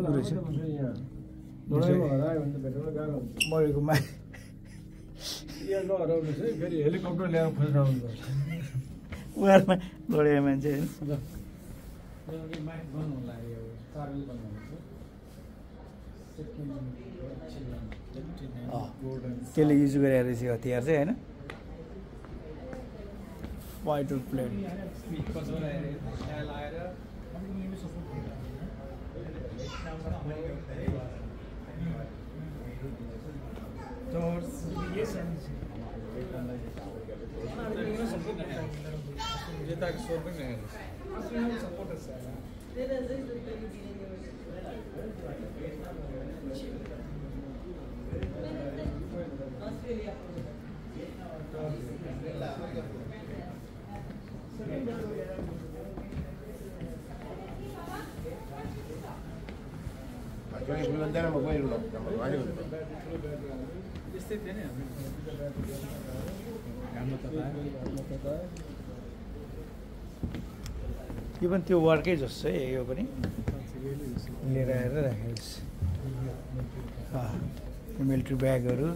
रहेछ मरेको मा फेरि हेलिकप्टर ल्याएर खोजेर आउनुपर्छ उहाँहरूमा लडेको मान्छे होइन त्यसले युज गरेर रहेछ हतियार चाहिँ होइन फाइटर प्लेन यो पनि त्यो वर्कै जस्तो है यो पनि लिएर आएर राखेको छ मिलिट्री ब्यागहरू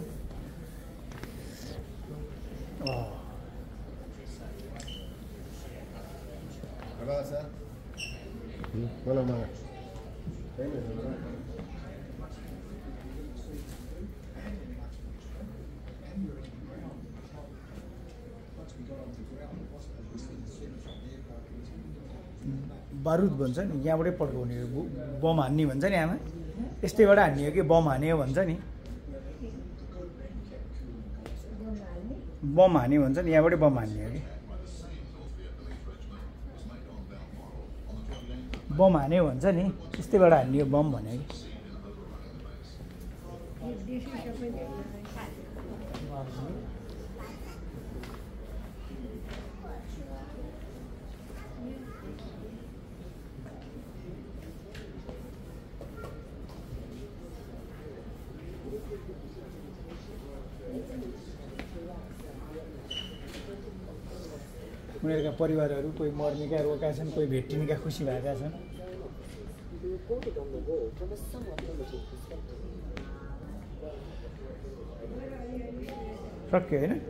बारुद भन्छ नि यहाँबाटै पड्काउने बम हान्ने भन्छ नि आमा यस्तैबाट हान्ने हो कि बम हान्यो भन्छ नि बम हान्यो भन्छ नि यहाँबाटै बम हान्ने हो कि बम हान्यो भन्छ नि यस्तैबाट हान्ने हो बम भन्यो कि उनीहरूका परिवारहरू कोही मर्नेका रोएका छन् कोही भेटिनेका खुसी भएका छन् सक्यो होइन